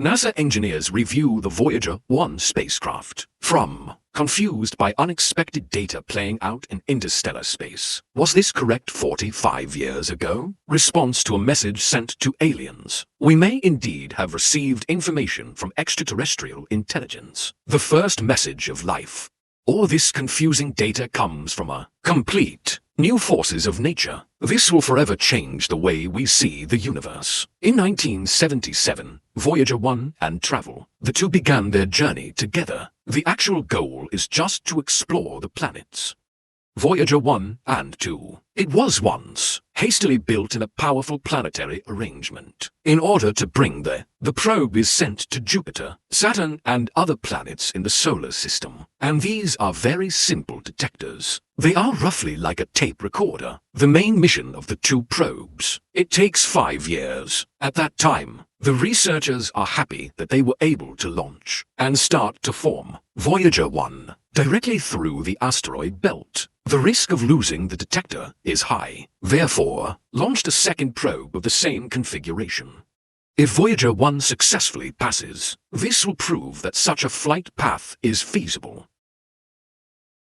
NASA engineers review the Voyager 1 spacecraft. From confused by unexpected data playing out in interstellar space. Was this correct 45 years ago? Response to a message sent to aliens. We may indeed have received information from extraterrestrial intelligence. The first message of life. Or this confusing data comes from a complete new forces of nature. This will forever change the way we see the universe. In 1977, Voyager 1 and Travel, the two began their journey together. The actual goal is just to explore the planets. Voyager 1 and 2. It was once hastily built in a powerful planetary arrangement. In order to bring the probe is sent to Jupiter, Saturn and other planets in the solar system. And these are very simple detectors. They are roughly like a tape recorder. The main mission of the two probes. It takes 5 years. At that time, the researchers are happy that they were able to launch and start to form Voyager 1 directly through the asteroid belt. The risk of losing the detector is high. Therefore, launched a second probe of the same configuration. If Voyager 1 successfully passes, this will prove that such a flight path is feasible.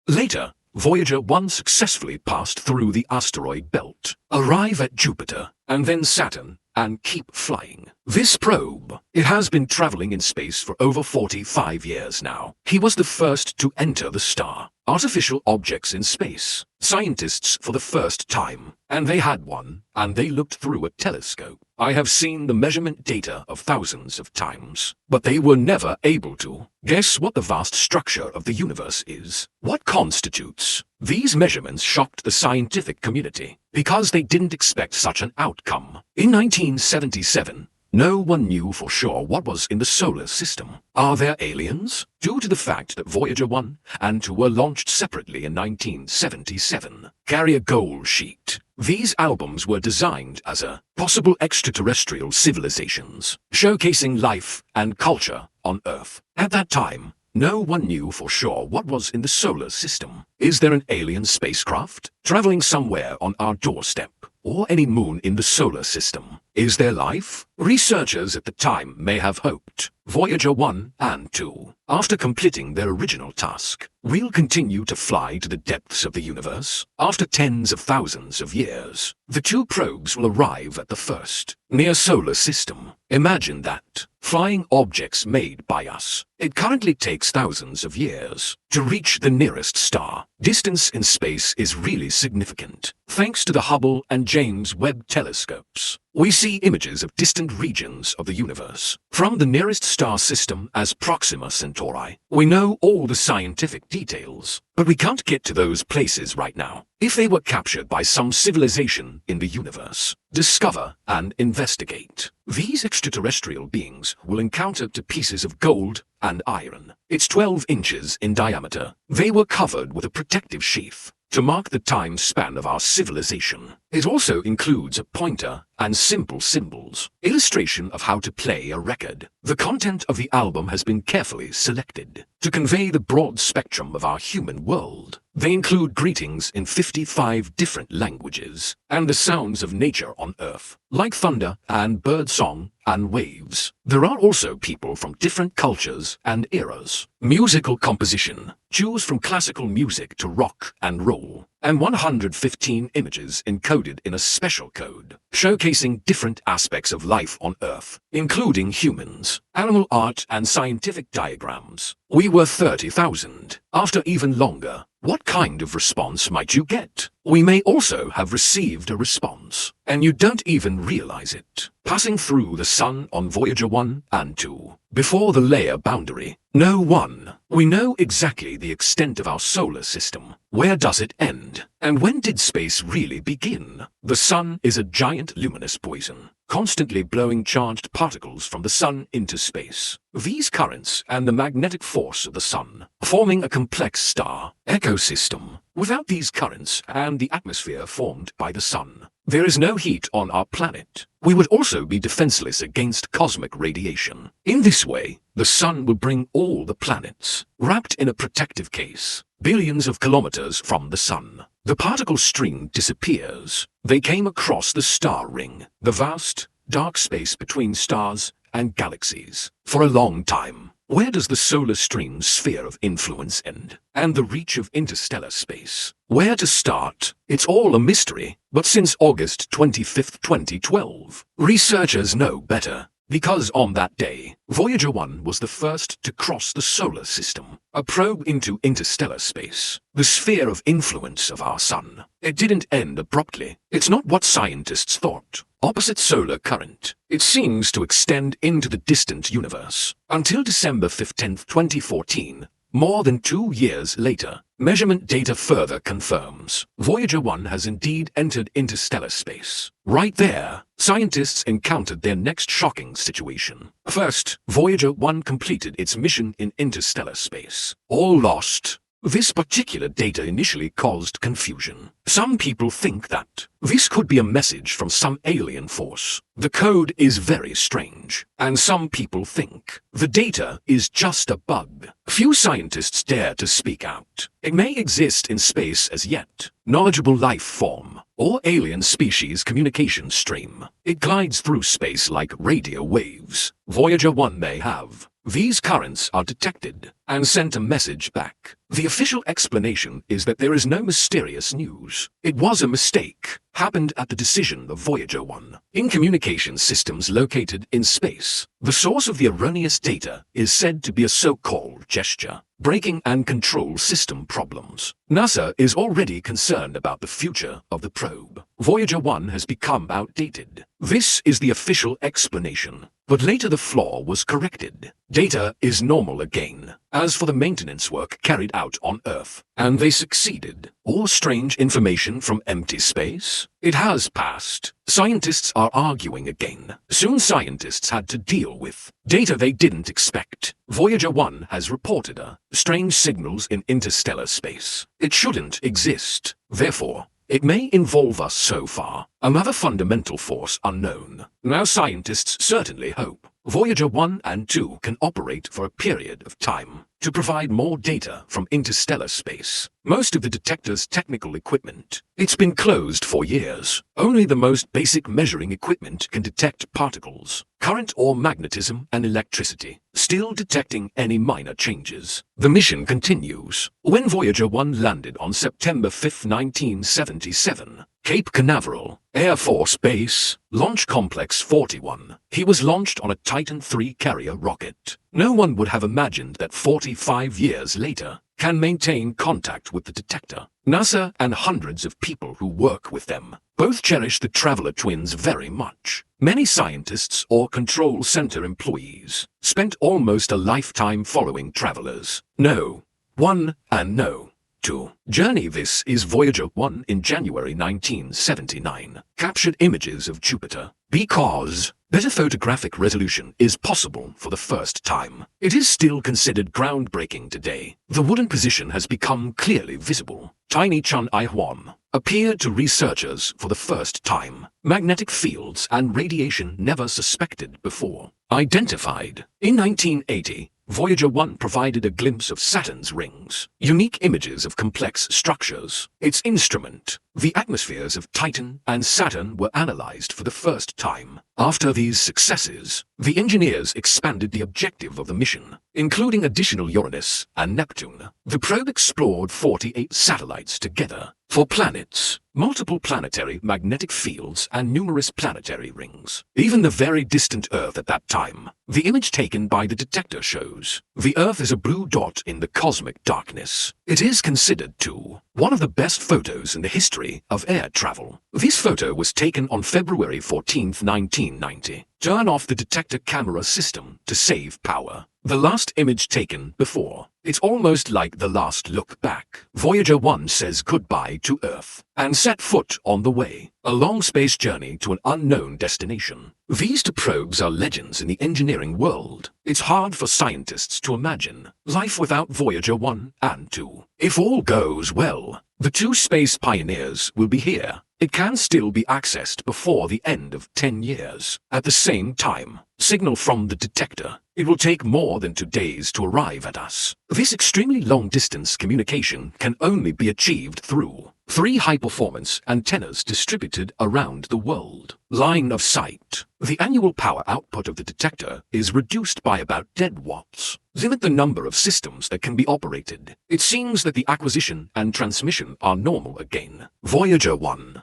Later, Voyager 1 successfully passed through the asteroid belt, arrive at Jupiter, and then Saturn, and keep flying. This probe, it has been traveling in space for over 45 years now. He was the first to enter the star. Artificial objects in space. Scientists for the first time. And they had one, and they looked through a telescope. I have seen the measurement data of thousands of times, but they were never able to guess what the vast structure of the universe is. What constitutes? These measurements shocked the scientific community, because they didn't expect such an outcome. In 1977, no one knew for sure what was in the solar system. Are there aliens? Due to the fact that Voyager 1 and 2 were launched separately in 1977, carry a goal sheet. These albums were designed as a possible extraterrestrial civilizations, showcasing life and culture on Earth. At that time, no one knew for sure what was in the solar system. Is there an alien spacecraft traveling somewhere on our doorstep? Or any moon in the solar system? Is there life? Researchers at the time may have hoped. Voyager 1 and 2, after completing their original task, will continue to fly to the depths of the universe. After tens of thousands of years, the two probes will arrive at the first near solar system. Imagine that. Flying objects made by us. It currently takes thousands of years to reach the nearest star. Distance in space is really significant. Thanks to the Hubble and James Webb telescopes, we see images of distant regions of the universe. From the nearest star system as Proxima Centauri, we know all the scientific details, but we can't get to those places right now. If they were captured by some civilization in the universe, discover and investigate. These extraterrestrial beings will encounter two pieces of gold and iron. It's 12 inches in diameter. They were covered with a protective sheath to mark the time span of our civilization. It also includes a pointer and simple symbols, illustration of how to play a record. The content of the album has been carefully selected to convey the broad spectrum of our human world. They include greetings in 55 different languages and the sounds of nature on Earth, like thunder and bird song and waves. There are also people from different cultures and eras. Musical composition. Choose from classical music to rock and roll. And 115 images encoded in a special code, showcasing different aspects of life on Earth, including humans, animal art and scientific diagrams. We were 30,000. After even longer, what kind of response might you get? We may also have received a response, and you don't even realize it. Passing through the sun on Voyager 1 and 2. Before the layer boundary. No one. We know exactly the extent of our solar system. Where does it end? And when did space really begin? The sun is a giant luminous poison, constantly blowing charged particles from the sun into space. These currents and the magnetic force of the sun, forming a complex star ecosystem. Without these currents and the atmosphere formed by the sun, there is no heat on our planet. We would also be defenseless against cosmic radiation. In this way, the sun will bring all the planets, wrapped in a protective case, billions of kilometers from the sun. The particle stream disappears. They came across the star ring, the vast, dark space between stars and galaxies. For a long time, where does the solar stream's sphere of influence end, and the reach of interstellar space? Where to start? It's all a mystery, but since August 25, 2012, researchers know better. Because on that day, Voyager 1 was the first to cross the solar system, a probe into interstellar space, the sphere of influence of our sun. It didn't end abruptly. It's not what scientists thought. Opposite solar current. It seems to extend into the distant universe. Until December 15, 2014, more than 2 years later, measurement data further confirms Voyager 1 has indeed entered interstellar space. Right there, scientists encountered their next shocking situation. First, Voyager 1 completed its mission in interstellar space. All lost. This particular data initially caused confusion. Some people think that this could be a message from some alien force. The code is very strange, and some people think the data is just a bug. Few scientists dare to speak out. It may exist in space as yet. Knowledgeable life form, or alien species communication stream. It glides through space like radio waves. Voyager 1 may have. These currents are detected and sent a message back. The official explanation is that there is no mysterious news. It was a mistake. Happened at the decision of Voyager 1. In communication systems located in space, the source of the erroneous data is said to be a so-called gesture, braking and control system problems. NASA is already concerned about the future of the probe. Voyager 1 has become outdated. This is the official explanation. But later the flaw was corrected. Data is normal again. As for the maintenance work carried out on Earth, and they succeeded. All strange information from empty space? It has passed. Scientists are arguing again. Soon scientists had to deal with data they didn't expect. Voyager 1 has reported strange signals in interstellar space. It shouldn't exist. Therefore, it may involve us so far. Another fundamental force unknown. Now scientists certainly hope Voyager 1 and 2 can operate for a period of time to provide more data from interstellar space. Most of the detector's technical equipment, it's been closed for years. Only the most basic measuring equipment can detect particles, current or magnetism and electricity, still detecting any minor changes. The mission continues. When Voyager 1 landed on September 5, 1977, Cape Canaveral, Air Force Base, Launch Complex 41. He was launched on a Titan III carrier rocket. No one would have imagined that 45 years later, can maintain contact with the detector. NASA and hundreds of people who work with them both cherish the Traveler twins very much. Many scientists or control center employees spent almost a lifetime following Travelers. No. 1 and no. 2. Journey. This is Voyager 1 in January 1979. Captured images of Jupiter. Because better photographic resolution is possible for the first time. It is still considered groundbreaking today. The wooden position has become clearly visible. Tiny Chun I-Hwan appeared to researchers for the first time. Magnetic fields and radiation never suspected before. Identified. In 1980, Voyager 1 provided a glimpse of Saturn's rings, unique images of complex structures. Its instrument, the atmospheres of Titan and Saturn, were analyzed for the first time. After these successes, the engineers expanded the objective of the mission, including additional Uranus and Neptune. The probe explored 48 satellites together. 4 planets, multiple planetary magnetic fields, and numerous planetary rings. Even the very distant Earth at that time. The image taken by the detector shows the Earth is a blue dot in the cosmic darkness. It is considered, too, one of the best photos in the history of air travel. This photo was taken on February 14, 1990. Turn off the detector camera system to save power. The last image taken before. It's almost like the last look back. Voyager 1 says goodbye to Earth and set foot on the way. A long space journey to an unknown destination. These 2 probes are legends in the engineering world. It's hard for scientists to imagine life without Voyager 1 and 2. If all goes well, the 2 space pioneers will be here. It can still be accessed before the end of 10 years. At the same time, signal from the detector. It will take more than 2 days to arrive at us. This extremely long-distance communication can only be achieved through 3 high-performance antennas distributed around the world. Line of sight. The annual power output of the detector is reduced by about 10 watts. Limit the number of systems that can be operated. It seems that the acquisition and transmission are normal again. Voyager 1.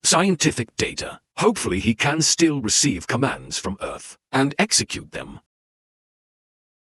Scientific data. Hopefully he can still receive commands from Earth and execute them.